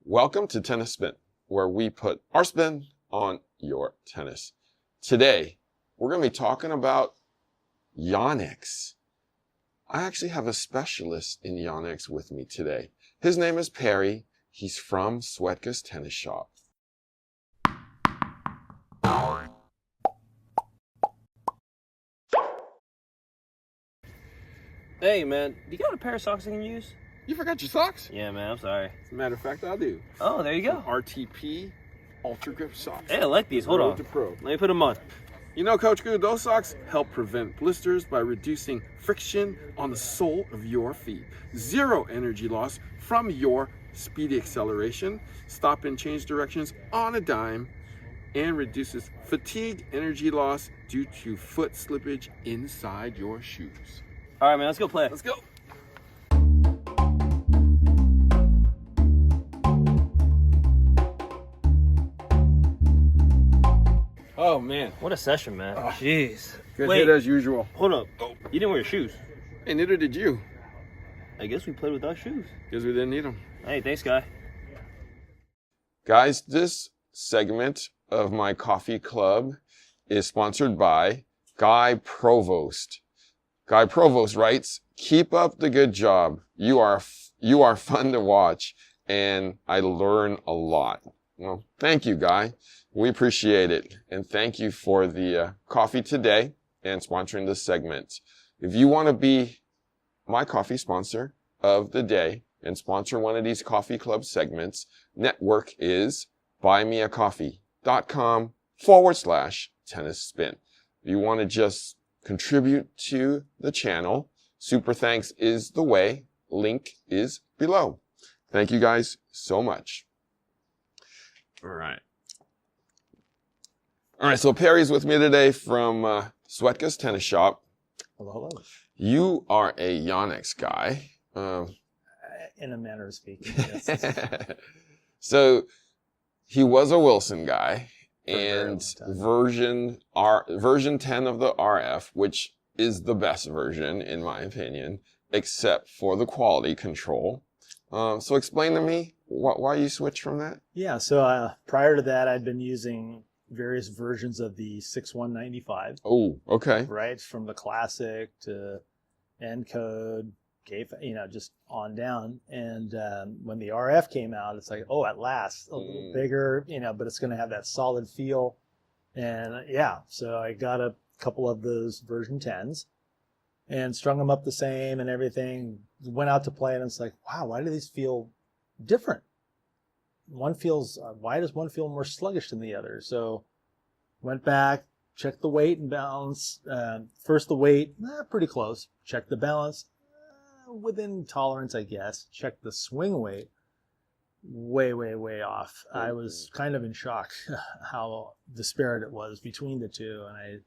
Welcome to Tennis Spin, where we put our spin on your tennis. Today, we're going to be talking about Yonex. I actually have a specialist in Yonex with me today. His name is Perry. He's from Swetka's Tennis Shop. Hey man, do you got a pair of socks I can use? You forgot your socks? Yeah man, I'm sorry. As a matter of fact, I do. Oh, there you go. RTP Ultra Grip socks. Hey, I like these. Hold on. To Pro. Let me put them on. You know, Coach Goo, those socks help prevent blisters by reducing friction on the sole of your feet. Zero energy loss from your speedy acceleration. Stop and change directions on a dime. And reduces fatigue energy loss due to foot slippage inside your shoes. All right, man, let's go play. Let's go. Oh, man. What a session, man. Jeez. Good Wait, hit as usual. hold up. Oh. You didn't wear your shoes. Hey, neither did you. I guess we played without shoes. Because we didn't need them. Hey, thanks, guy. Guys, this segment of my coffee club is sponsored by Guy Provost. Guy Provost writes, "Keep up the good job. You are fun to watch, and I learn a lot." Well, thank you, Guy. We appreciate it. And thank you for the coffee today and sponsoring this segment. If you want to be my coffee sponsor of the day and sponsor one of these coffee club segments, network is buymeacoffee.com/tennis spin. If you want to just contribute to the channel, super thanks is the way. Link is below. Thank you guys so much. All right. So Perry's with me today from Swetka's Tennis Shop. Hello, hello. You are a Yonex guy. In a manner of speaking, yes. So he was a Wilson guy, For a very and long time. version 10 of the RF, which is the best version in my opinion, except for the quality control. So explain to me why you switched from that. Yeah, so prior to that, I'd been using various versions of the 6195, Oh, okay. right? From the Classic to Encode, just on down. And when the RF came out, it's like, oh, at last, a little bigger, but it's going to have that solid feel. And yeah, so I got a couple of those version 10s and strung them up the same and everything. Went out to play, and it's like, wow, why do these feel different? Why does one feel more sluggish than the other? So went back, checked the weight and balance. First the weight, pretty close. Checked the balance, within tolerance, I guess. Checked the swing weight, way, way, way off. I was kind of in shock how disparate it was between the two. And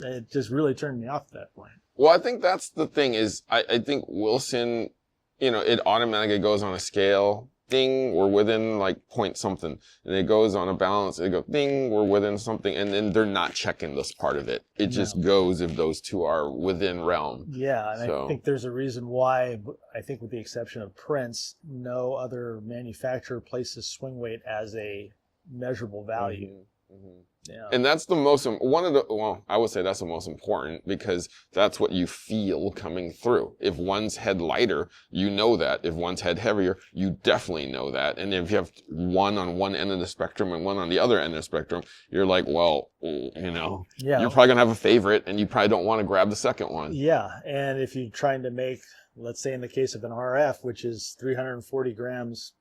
it just really turned me off at that point. Well, I think that's the thing is, I think Wilson, it automatically goes on a scale. Ding, we're within like point something. And it goes on a balance. It goes, ding, we're within something. And then they're not checking this part of it. It just goes if those two are within realm. Yeah, and I think there's a reason why, I think with the exception of Prince, no other manufacturer places swing weight as a measurable value. Mm-hmm. Yeah. And that's I would say that's the most important because that's what you feel coming through. If one's head lighter, you know that. If one's head heavier, you definitely know that. And if you have one on one end of the spectrum and one on the other end of the spectrum, you're like, well, you're probably going to have a favorite and you probably don't want to grab the second one. Yeah. And if you're trying to make, let's say in the case of an RF, which is 340 grams,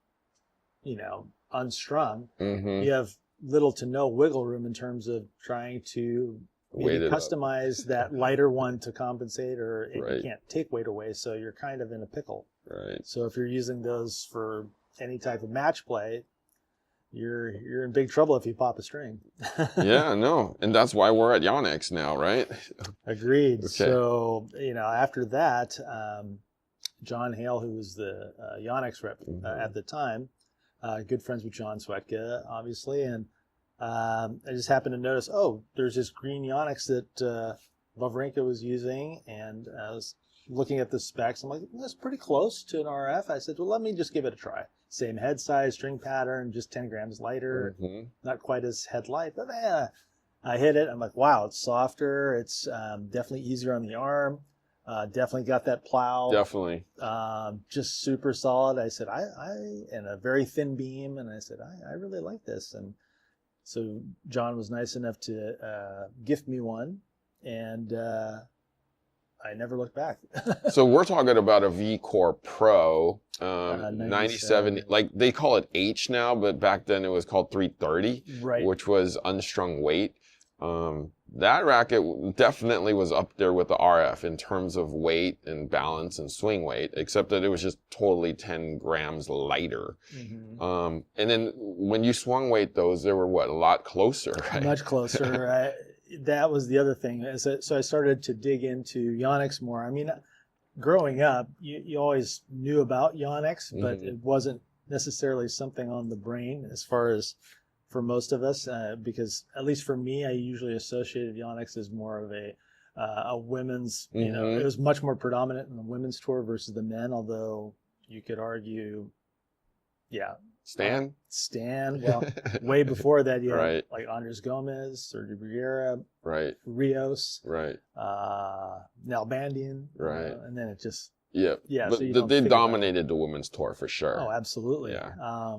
unstrung, you have little to no wiggle room in terms of trying to customize that lighter one to compensate, or you can't take weight away, so you're kind of in a pickle. Right. So if you're using those for any type of match play, you're in big trouble if you pop a string. Yeah, no. And that's why we're at Yonex now, right? Agreed. Okay. So, after that, John Hale, who was the Yonex rep at the time, good friends with John Swetka, obviously, and I just happened to notice, there's this green Yonex that Wawrinka was using, and I was looking at the specs. I'm like, that's pretty close to an RF. I said, well, let me just give it a try. same head size, string pattern, just 10 grams lighter. Mhm. Not quite as head light, but I hit it. I'm like, wow, it's softer. It's definitely easier on the arm. Definitely got that plow. Definitely. Just super solid. I said, and a very thin beam. And I said, I really like this. And so John was nice enough to gift me one. And I never looked back. So we're talking about a V-Core Pro, 97, 97. like they call it H now, but back then it was called 330, Right. which was unstrung weight. That racket definitely was up there with the RF in terms of weight and balance and swing weight, except that it was just totally 10 grams lighter. Mm-hmm. And then when you swung weight those, they were a lot closer, right? Much closer. That was the other thing. So I started to dig into Yonex more. I mean, growing up, you always knew about Yonex, but it wasn't necessarily something on the brain as far as for most of us, because at least for me, I usually associated Yonex as more of a women's, it was much more predominant in the women's tour versus the men, although you could argue, Stan, well, way before that, you had like Andres Gomez, Sergio Bruguera, right, Rios, right, Nalbandian, right, and then it just, but so they dominated the women's tour for sure. Oh, absolutely. Yeah.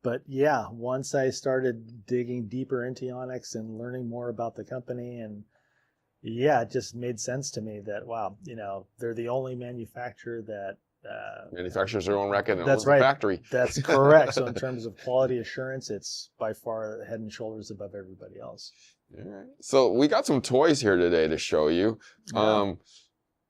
But yeah, once I started digging deeper into Yonex and learning more about the company, and it just made sense to me that, wow, they're the only manufacturer that manufactures their own racket and that's owns right. the factory. That's correct. So in terms of quality assurance, it's by far head and shoulders above everybody else. All right. So we got some toys here today to show you. Yeah.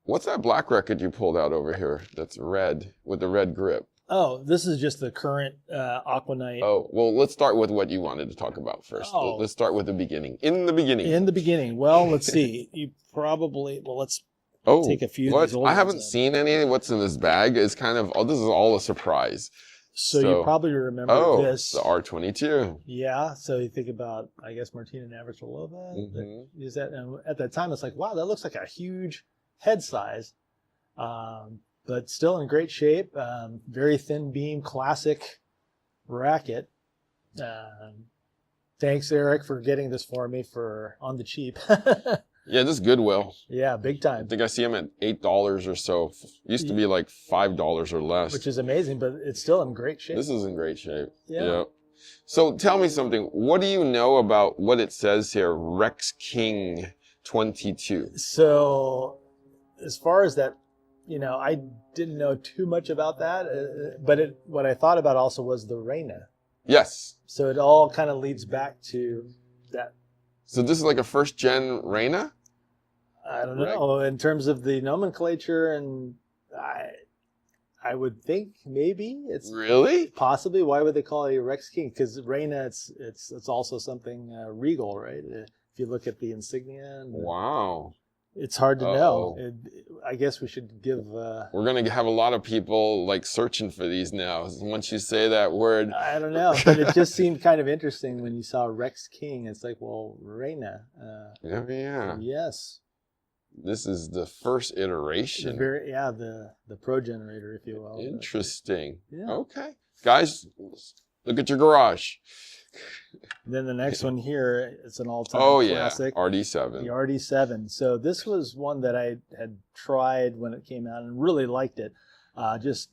What's that black racket you pulled out over here that's red with the red grip? Oh, this is just the current Aquanite. Oh, well, let's start with what you wanted to talk about first. Oh. Let's start with the beginning. In the beginning. Well, let's see. Let's take a few of these old I haven't ones seen any. What's in this bag is kind of, this is all a surprise. So you probably remember this. The R22. Yeah. So you think about, I guess, Martina Navratilova. Use that. And at that time, it's like, wow, that looks like a huge head size. But still in great shape. Very thin beam, classic racket. Thanks, Eric, for getting this for me on the cheap. Yeah, this Goodwill. Yeah, big time. I think I see them at $8 or so. Used to be like $5 or less. Which is amazing, but it's still in great shape. This is in great shape. Yeah. Yep. So tell me something. What do you know about what it says here, Rex King 22? So as far as that, I didn't know too much about that, but what I thought about also was the Reina. Yes. So it all kind of leads back to that. So this is like a first gen Reina? I don't know. In terms of the nomenclature, and I would think maybe it's really possibly. Why would they call it a Rex King? Because Reina, it's also something regal, right? If you look at the insignia. Wow. It's hard to know. I guess we should give... We're going to have a lot of people like searching for these now. Once you say that word. I don't know, but it just seemed kind of interesting when you saw Rex King. It's like, well, Reina. Yeah. Yes. This is the first iteration. The pro generator, if you will. Interesting. Yeah. Okay. Guys, look at your garage. Then the next one here, it's an all-time classic. RD7. The RD7. So this was one that I had tried when it came out and really liked it. Just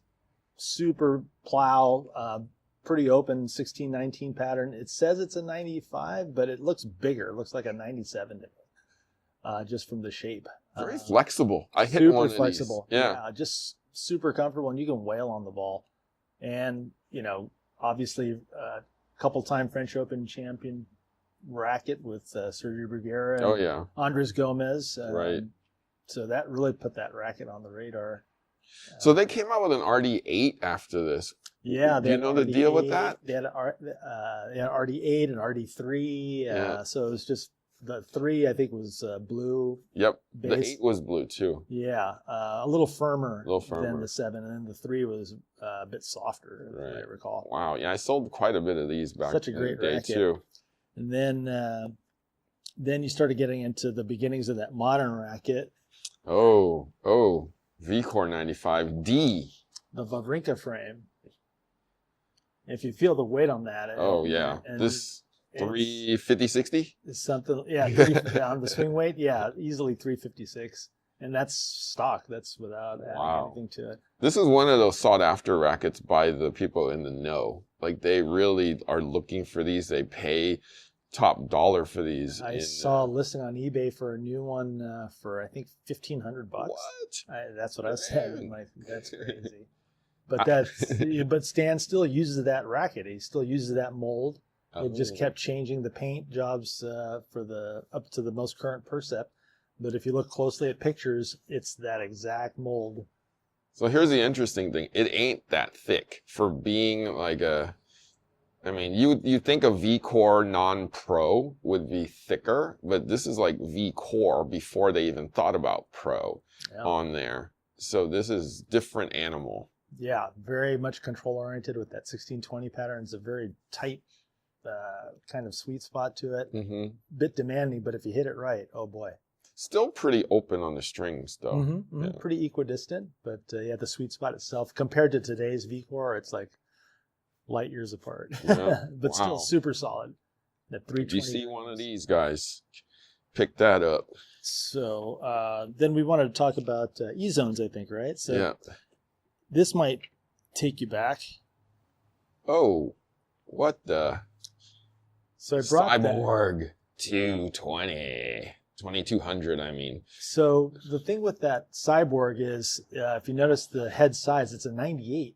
super plow, pretty open 16-19 pattern. It says it's a 95, but it looks bigger. It looks like a 97 to me, just from the shape. Very flexible. I hit super one of flexible. these. Yeah. Just super comfortable, and you can wail on the ball. And, obviously... couple-time French Open champion racket with Sergio Bruguera and Andres Gomez. Right. So that really put that racket on the radar. So they came out with an RD8 after this. Yeah. Do you know the deal with that? They had an RD8 and RD3. So it was just the 3, I think, was blue. Yep. Base. The 8 was blue, too. Yeah. A little firmer than the 7. And then the 3 was a bit softer, if I recall. Wow. Yeah, I sold quite a bit of these back Such a great in the day, racket. too. And then you started getting into the beginnings of that modern racket. Oh, V-Core 95D. The Wawrinka frame. If you feel the weight on that. Oh yeah, and this 350, 60. It's something, yeah, on the swing weight, yeah, easily 356, and that's stock. That's without adding anything to it. This is one of those sought after rackets by the people in the know. Like they really are looking for these. They pay top dollar for these. I saw a listing on eBay for a new one for I think $1,500. What? That's what I said. I'm like, that's crazy. But but Stan still uses that racket. He still uses that mold. It just kept changing the paint jobs for the up to the most current percept. But if you look closely at pictures, it's that exact mold. So here's the interesting thing. It ain't that thick for being like a, I mean, you think a V-Core non-pro would be thicker, but this is like V-Core before they even thought about pro on there. So this is different animal. Yeah, very much control oriented with that 1620 pattern. It's a very tight kind of sweet spot to it. Bit demanding, but if you hit it right, oh boy. Still pretty open on the strings though. Yeah. Pretty equidistant, but yeah, the sweet spot itself compared to today's V-Core, it's like light years apart. Yeah. But still super solid. That 320. If you see one of these guys, pick that up. So then we wanted to talk about E-zones, I think, right? So yeah. This might take you back. Oh, what the? So I brought Cyborg 220. 2200, I mean. So the thing with that Cyborg is, if you notice the head size, it's a 98.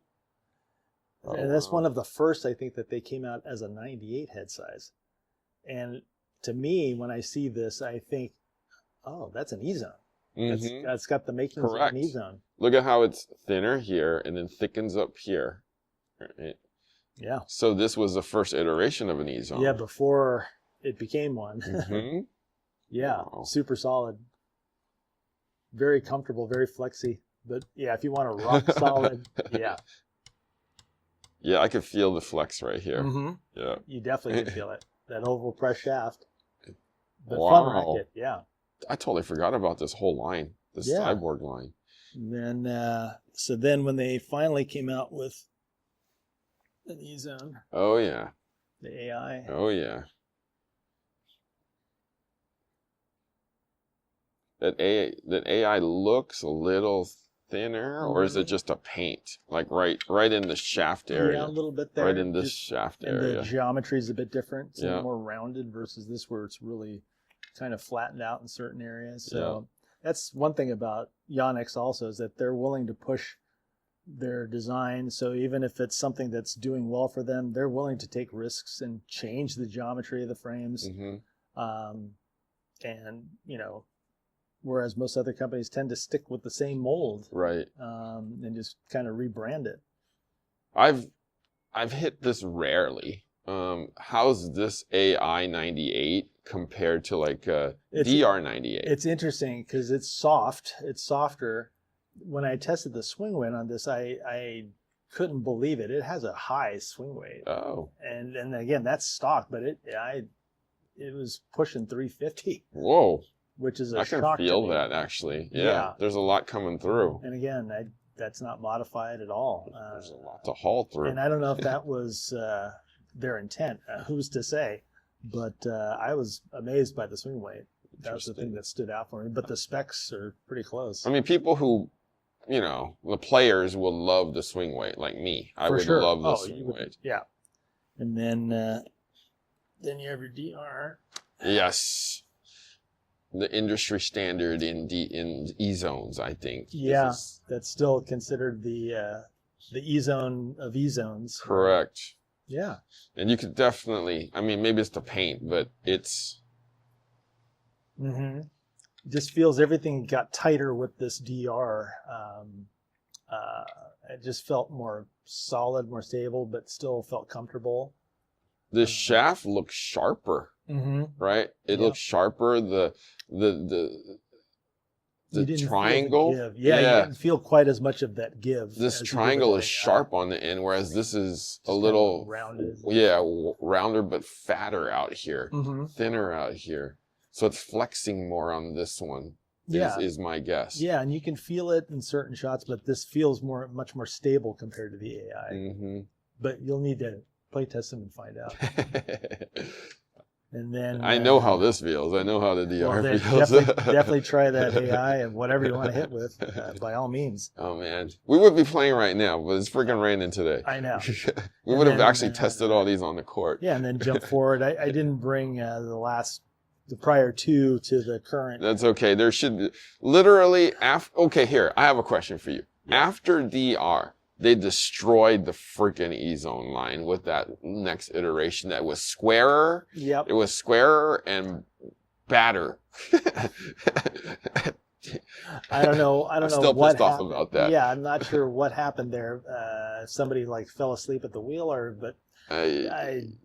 Oh, and that's one of the first, I think, that they came out as a 98 head size. And to me, when I see this, I think, oh, that's an E-zone. That's got the makings of an E-zone. Look at how it's thinner here and then thickens up here. Right? Yeah. So this was the first iteration of an E-zone. Yeah, before it became one. Yeah, super solid. Very comfortable, very flexy. But yeah, if you want a rock solid, yeah. Yeah, I could feel the flex right here. Yeah. You definitely can feel it. That oval press shaft. But fun racket, yeah. I totally forgot about this whole line, this Cyborg line. And then, so then when they finally came out with an E-zone. Oh, yeah. The AI. Oh, yeah. That AI looks a little thinner, or is it just a paint? Like right in the shaft area? Yeah, a little bit there. Right in this shaft area. And the geometry is a bit different. It's more rounded versus this where it's really kind of flattened out in certain areas. So that's one thing about Yonex also, is that they're willing to push their design. So even if it's something that's doing well for them, they're willing to take risks and change the geometry of the frames. And, you know, whereas most other companies tend to stick with the same mold, right? And just kind of rebrand it. I've hit this rarely. How's this AI 98 compared to like DR 98? It's interesting because it's soft. It's softer. When I tested the swing weight on this, I couldn't believe it. It has a high swing weight. Oh. And again, that's stock, but it was pushing 350. Whoa. Which is a I shock can feel that actually. Yeah, there's a lot coming through. And again, that's not modified at all. There's a lot to haul through. And I don't know if that was their intent. Who's to say? But I was amazed by the swing weight. That was the thing that stood out for me. But the specs are pretty close. I mean, people who, you know, the players will love the swing weight, like me. I would love the swing weight. Yeah. And then you have your DR. Yes. The industry standard in E-zones, I think. Yeah, that's still considered the E-zone of E-zones. Correct. Yeah. And you could definitely, I mean, maybe it's the paint, but it's... Just feels everything got tighter with this DR. It just felt more solid, more stable, but still felt comfortable. The shaft looks sharper. Right? It looks sharper. The triangle. You didn't feel quite as much of that give. This triangle is sharp on the end, whereas this is a little rounded. Yeah, rounder but fatter out here, thinner out here. So it's flexing more on this one. Is my guess. Yeah, and you can feel it in certain shots, but this feels much more stable compared to the AI. but you'll need to play test them and find out. And then I know how this feels. I know how the DR feels. definitely try that AI and whatever you want to hit with, by all means. Oh man, we would be playing right now, but it's freaking raining today. I know. We would have actually tested all these on the court. Yeah, and then jump forward. I didn't bring the prior two to the current. That's okay. There should be literally okay, here, I have a question for you. Yeah. After DR, they destroyed the freaking E-Zone line with that next iteration that was squarer. Yep. It was squarer and badder. I don't know. I'm still pissed off about that. Yeah, I'm not sure what happened there. Somebody like fell asleep at the wheel, but and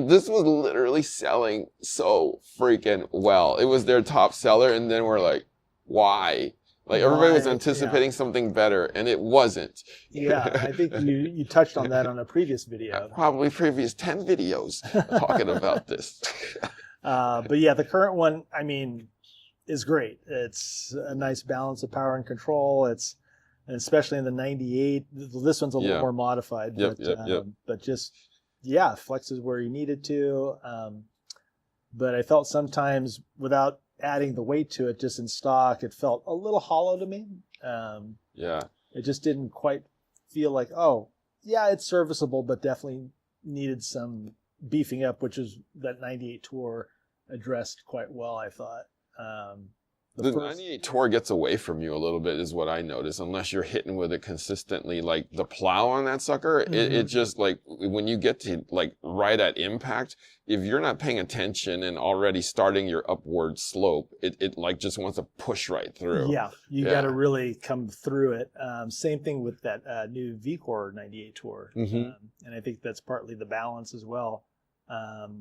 this was literally selling so freaking well. It was their top seller, and then we're like, why? Like everybody was anticipating something better, and it wasn't. Yeah, I think you touched on that on a previous video. Probably previous 10 videos talking about this. But yeah, the current one, I mean, is great. It's a nice balance of power and control. It's, especially in the 98, this one's a little more modified. But just, flexes where you need it to. But I felt sometimes without adding the weight to it, just in stock, it felt a little hollow to me. It just didn't quite feel like, it's serviceable, but definitely needed some beefing up, which is that 98 Tour addressed quite well, I thought. The 98 Tour gets away from you a little bit is what I noticed, unless you're hitting with it consistently. Like the plow on that sucker, it just like when you get to like right at impact, if you're not paying attention and already starting your upward slope, it like just wants to push right through. Yeah, you got to really come through it. Same thing with that new V-Core 98 Tour. And I think that's partly the balance as well.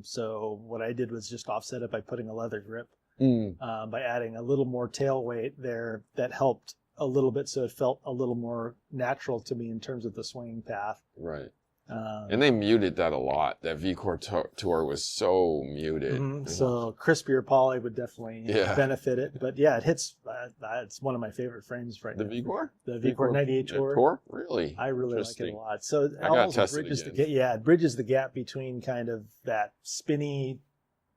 So what I did was just offset it by putting a leather grip. By adding a little more tail weight there, that helped a little bit, so it felt a little more natural to me in terms of the swinging path. Right. And they muted that a lot. That V-Core Tour was so muted. So crispier poly would definitely benefit it. But yeah, it hits. It's one of my favorite frames right now. The V-Core? The V-Core 98 Tour. Really? I really like it a lot. So it I got tested again. It bridges the gap between kind of that spinny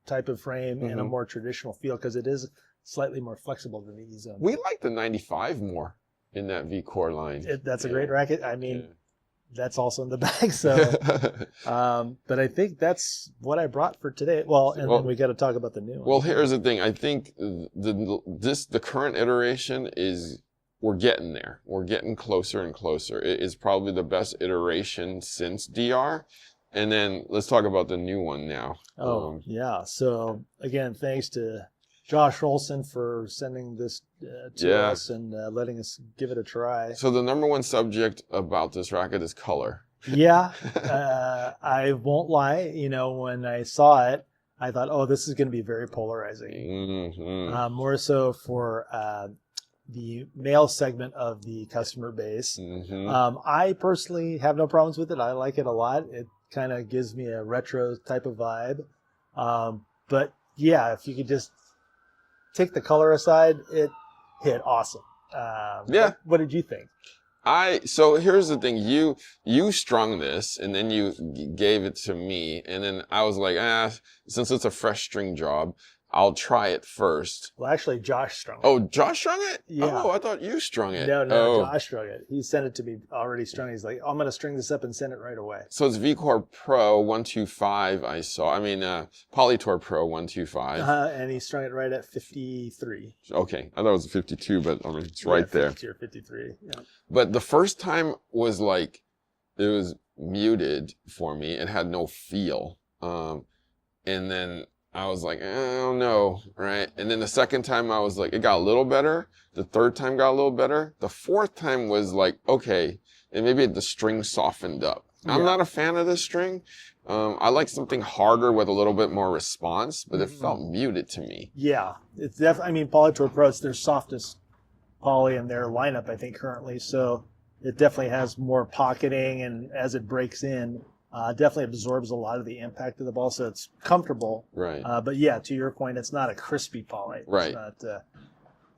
type of frame and a more traditional feel, because it is slightly more flexible than the E-Zone. We like the 95 more in that V-Core line. That's a great racket. I mean, that's also in the bag. So, but I think that's what I brought for today. Well, then we got to talk about the new one. Well, here's the thing. I think the current iteration we're getting there. We're getting closer and closer. It is probably the best iteration since DR. And then let's talk about the new one now. So again, thanks to Josh Olson for sending this to us and letting us give it a try. So the number one subject about this racket is color. Yeah, I won't lie. When I saw it, I thought, this is going to be very polarizing. More so for the male segment of the customer base. I personally have no problems with it. I like it a lot. It kind of gives me a retro type of vibe. But yeah, if you could just take the color aside, it hit awesome. What did you think? So here's the thing. You strung this and then you gave it to me, and then I was like, since it's a fresh string job, I'll try it first. Well, actually, Josh strung it. Oh, Josh strung it? Yeah. Oh, I thought you strung it. No, Josh strung it. He sent it to me already strung. He's like, I'm going to string this up and send it right away. So it's V-Core Pro 125 I saw. I mean, Polytour Pro 125. And he strung it right at 53. Okay. I thought it was 52, but I mean, it's right there. 52 or 53, yeah. But the first time was like, it was muted for me. It had no feel. And then I was like, I don't know, right? And then the second time I was like, it got a little better. The third time got a little better. The fourth time was like, okay, and maybe the string softened up. Yeah. I'm not a fan of this string. I like something harder with a little bit more response, but it felt muted to me. Yeah, it's definitely, I mean, Polytour Pro, it's their softest poly in their lineup, I think, currently. So it definitely has more pocketing, and as it breaks in, definitely absorbs a lot of the impact of the ball, so it's comfortable. Right. But yeah, to your point, it's not a crispy poly. Right. It's not,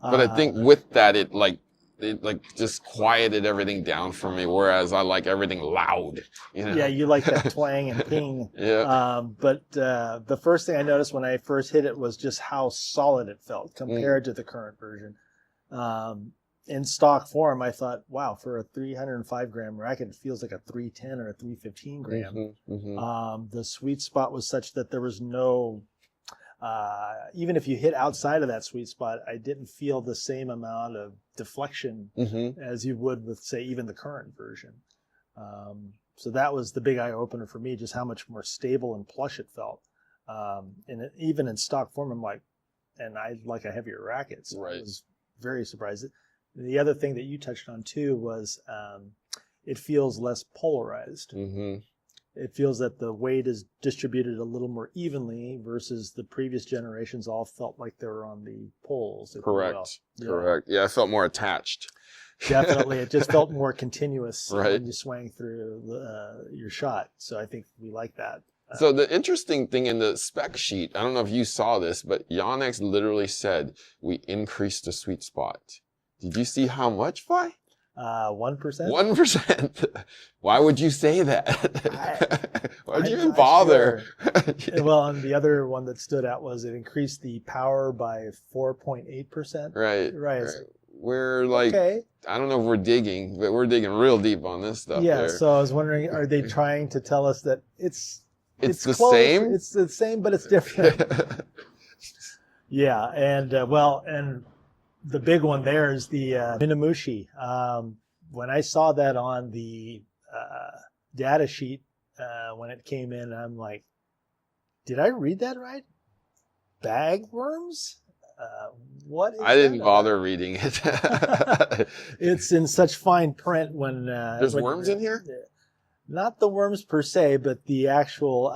but I think with that, it like it like just quieted everything down for me. Whereas I like everything loud. You know? Yeah, you like that twang and ping. Yeah. But the first thing I noticed when I first hit it was just how solid it felt compared to the current version. In stock form, I thought, wow, for a 305 gram racket, it feels like a 310 or a 315 gram. The sweet spot was such that there was no, even if you hit outside of that sweet spot, I didn't feel the same amount of deflection as you would with, say, even the current version. So that was the big eye opener for me, just how much more stable and plush it felt. And even in stock form, I'm like, and I like a heavier racket, so I was very surprised. The other thing that you touched on too was it feels less polarized. It feels that the weight is distributed a little more evenly versus the previous generations all felt like they were on the poles. Correct. Yeah, I felt more attached. Definitely. It just felt more continuous Right. when you swang through your shot. So I think we like that. So the interesting thing in the spec sheet, I don't know if you saw this, but Yonex literally said we increased the sweet spot. Did you see how much, Vi? 1%? 1%. Why would you say that? Why would you even I'm not bother? sure. Well, and the other one that stood out was it increased the power by 4.8%. Right. Right. We're like, Okay. I don't know if we're digging, but we're digging real deep on this stuff. Yeah. there. So I was wondering, are they trying to tell us that it's the close, same? It's the same, but it's different. Yeah. And and the big one there is the Minamushi. When I saw that on the data sheet when it came in, I'm like, did I read that right? Bagworms? What is I didn't that bother reading it. It's in such fine print when... There's worms in here? Not the worms per se, but the actual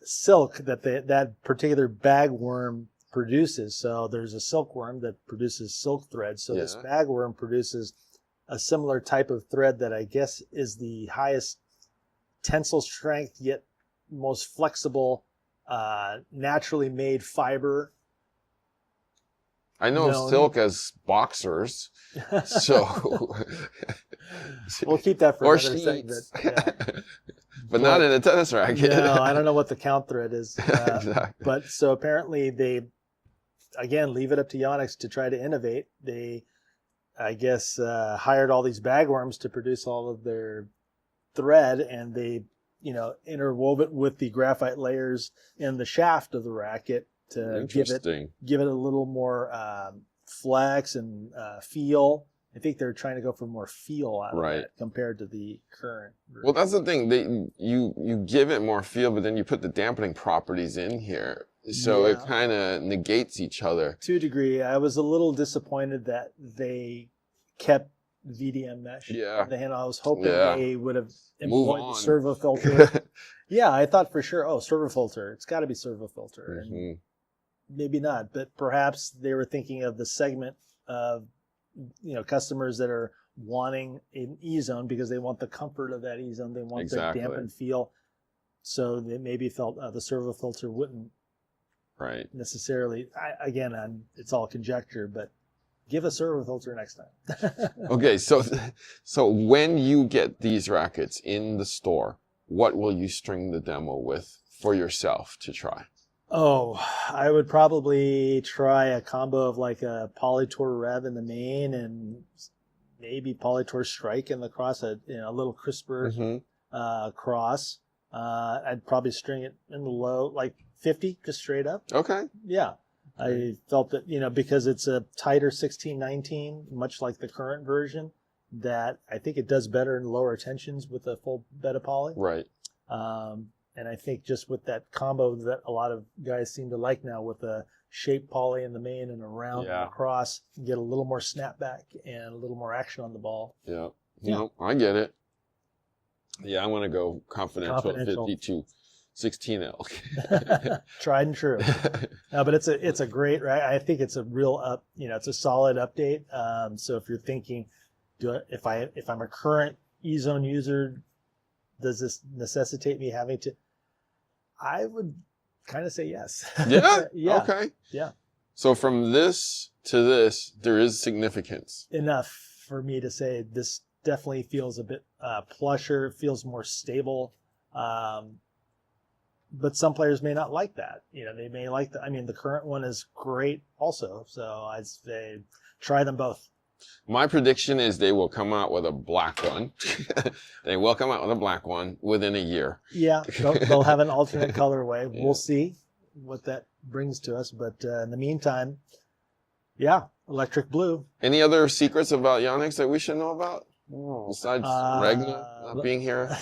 silk that that particular bagworm produces. So there's a silkworm that produces silk thread. So this bagworm produces a similar type of thread that I guess is the highest tensile strength yet most flexible, naturally made fiber. I know silk as boxers, so we'll keep that for or another sheets. segment. Yeah. But not in a tennis racket. No, I don't know what the count thread is. Exactly. But so apparently they, again, leave it up to Yonex to try to innovate. They, I guess, hired all these bagworms to produce all of their thread, and they, interwove it with the graphite layers in the shaft of the racket to give it a little more flex and feel. I think they're trying to go for more feel out of it compared to the current version. Well, that's the thing. You give it more feel, but then you put the dampening properties in here. So it kind of negates each other. To a degree. I was a little disappointed that they kept VDM mesh. Yeah. And I was hoping they would have employed the servo filter. I thought for sure, servo filter. It's got to be servo filter. And maybe not, but perhaps they were thinking of the segment of customers that are wanting an E-zone because they want the comfort of that E-zone. They want the dampened feel. So they maybe felt the servo filter wouldn't necessarily. It's all conjecture, but give a servo filter next time. Okay, so when you get these rackets in the store, what will you string the demo with for yourself to try? Oh, I would probably try a combo of like a Polytour Rev in the main and maybe Polytour Strike in the cross, a little crisper cross. I'd probably string it in the low, like 50, just straight up. Okay. Yeah. I felt that, because it's a tighter 16-19, much like the current version, that I think it does better in lower tensions with a full bed of poly. Right. And I think just with that combo that a lot of guys seem to like now with a shape poly in the main and a round across, you get a little more snapback and a little more action on the ball. Yeah. No, I get it. Yeah, I'm going to go confidential 52 16L. Tried and true. No, but it's a great, I think it's a real it's a solid update. So if you're thinking, if I'm a current E-zone user, does this necessitate me having to? I would kind of say yes. Yeah? Yeah. Okay. Yeah. So from this to this, there is significance. Enough. for me to say this definitely feels a bit plusher, feels more stable. But some players may not like that. They may like the current one is great also. So I'd say try them both. My prediction is they will come out with a black one. They will come out with a black one within a year. Yeah, they'll have an alternate colorway. Yeah. We'll see what that brings to us. But in the meantime, yeah, electric blue. Any other secrets about Yonex that we should know about? Besides Regna not being here?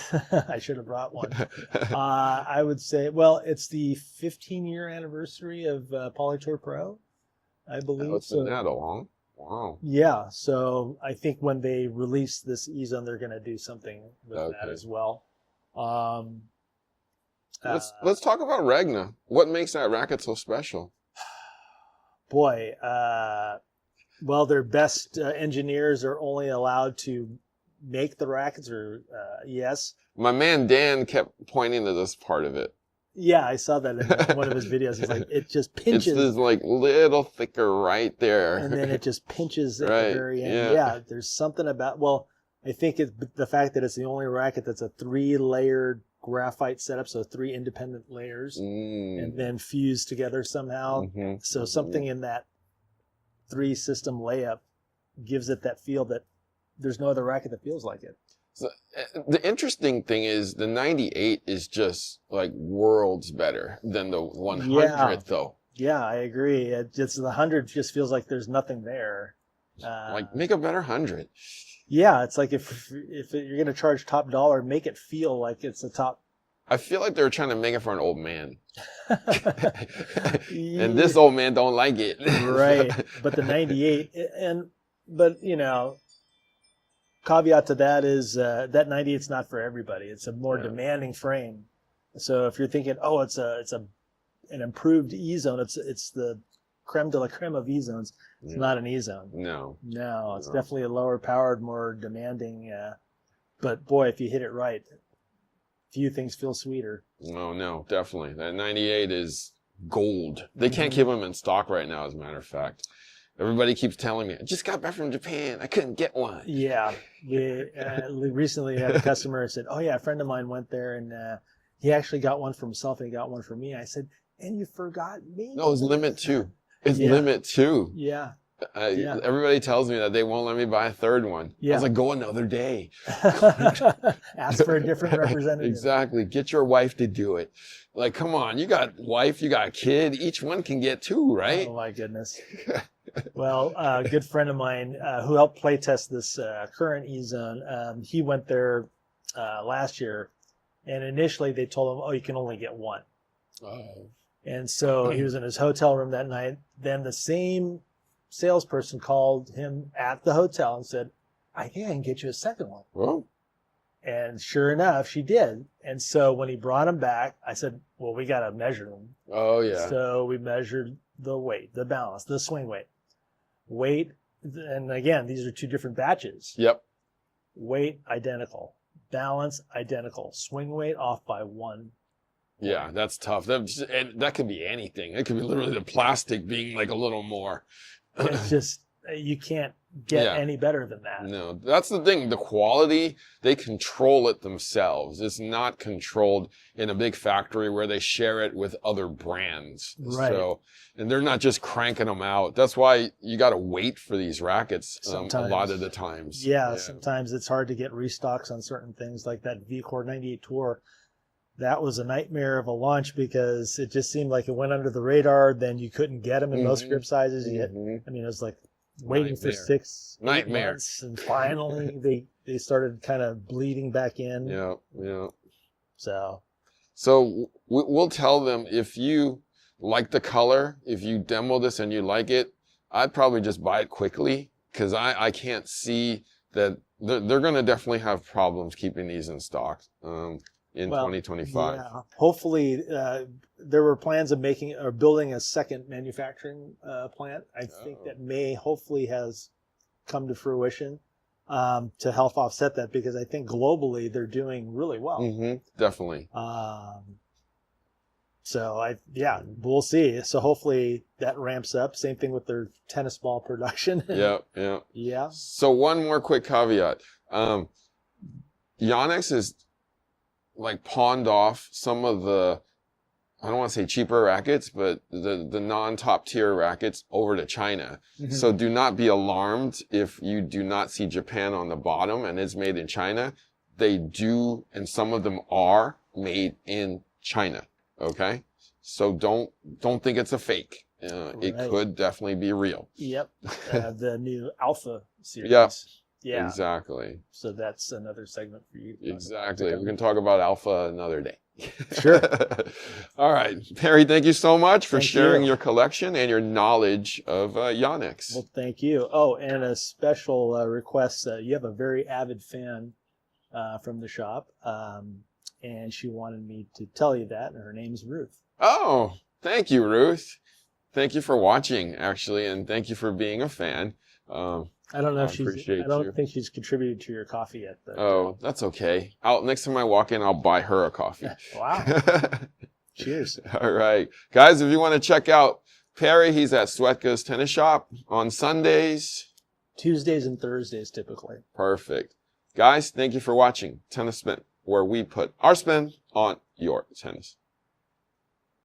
I should have brought one. I would say, well, it's the 15-year anniversary of Polytour Pro, I believe. Oh, it's been that long. Wow. Yeah, so I think when they release this E-Zone, they're going to do something with that as well. Let's talk about Regna. What makes that racket so special? Boy, well, their best engineers are only allowed to make the rackets, or yes. My man Dan kept pointing to this part of it. Yeah, I saw that in one of his videos. He's like, it just pinches. It's this like little thicker right there. And then it just pinches at the very end. Yeah, there's something about, well, I think it's the fact that it's the only racket that's a 3-layered graphite setup, so 3 independent layers, and then fused together somehow. So something in that 3-system layup gives it that feel that there's no other racket that feels like it. So, the interesting thing is the 98 is just like worlds better than the 100 though. Yeah, I agree. It's the 100 just feels like there's nothing there. Like make a better 100. Yeah, it's like if you're going to charge top dollar, make it feel like it's the top. I feel like they're trying to make it for an old man. And this old man don't like it. Right. But the 98 but caveat to that is that 98's not for everybody. It's a more demanding frame. So if you're thinking, oh, it's an improved E-Zone, it's the creme de la creme of E-Zones. It's not an E-Zone. No, it's definitely a lower powered, more demanding. But boy, if you hit it right, few things feel sweeter. No, definitely. That 98 is gold. They can't keep them in stock right now, as a matter of fact. Everybody keeps telling me, I just got back from Japan. I couldn't get one. Yeah. We recently had a customer who said, oh, yeah, a friend of mine went there and he actually got one for himself and he got one for me. I said, and you forgot me? No, it's limit 2. It's limit 2. Yeah. Everybody tells me that they won't let me buy a third one. I was like, go another day. Ask for a different representative. Exactly. Get your wife to do it. Like, come on. You got wife, you got a kid. Each one can get 2, right? Oh, my goodness. Well, a good friend of mine who helped play test this current E-Zone, he went there last year, and initially they told him, oh, you can only get 1. Oh. And so he was in his hotel room that night. Then the same salesperson called him at the hotel and said, I think I can get you a second one. Well. And sure enough, she did. And so when he brought him back, I said, well, we got to measure them. Oh, yeah. So we measured the weight, the balance, the swing weight. Weight, and again, these are 2 different batches. Yep. Weight, identical. Balance, identical. Swing weight off by 1. Yeah, that's tough. That could be anything. It could be literally the plastic being like a little more. It's just, you can't get any better than that. No, that's the thing. The quality, they control it themselves. It's not controlled in a big factory where they share it with other brands. Right. So, and they're not just cranking them out. That's why you got to wait for these rackets a lot of the times. Yeah, sometimes it's hard to get restocks on certain things like that V-Core 98 Tour. That was a nightmare of a launch because it just seemed like it went under the radar. Then you couldn't get them in most grip sizes. It was like waiting for 8 months, and finally they started kind of bleeding back in. Yeah. So we'll tell them, if you like the color, if you demo this and you like it, I'd probably just buy it quickly, because I can't see that they're going to definitely have problems keeping these in stock. In 2025. Yeah. Hopefully, there were plans of building a second manufacturing plant. I think that hopefully has come to fruition to help offset that, because I think globally they're doing really well. Definitely. So we'll see. So hopefully that ramps up. Same thing with their tennis ball production. Yeah. Yeah. So one more quick caveat. Yonex is like pawned off some of the, I don't want to say cheaper rackets, but the non-top tier rackets over to China. Mhm. So do not be alarmed if you do not see Japan on the bottom and it's made in China. They do, and some of them are made in China. Okay? So don't think it's a fake. It Right. could definitely be real. Yep. The new Alpha series. Yep. Yeah. Exactly. So that's another segment for you. Exactly. We can talk about Alpha another day. Sure. All right. Perry, thank you so much for Thank sharing you. your collection and your knowledge of Yonex. Well, thank you. Oh, and a special request. You have a very avid fan from the shop, and she wanted me to tell you that, and her name's Ruth. Oh, thank you, Ruth. Thank you for watching, actually, and thank you for being a fan. I don't know if appreciate I don't you. think she's contributed to your coffee yet. But, Oh, that's okay. Next time I walk in, I'll buy her a coffee. Wow. Cheers. All right. Guys, if you want to check out Perry, he's at Sweatka's Tennis Shop on Sundays. Tuesdays and Thursdays, typically. Perfect. Guys, thank you for watching Tennis Spin, where we put our spin on your tennis.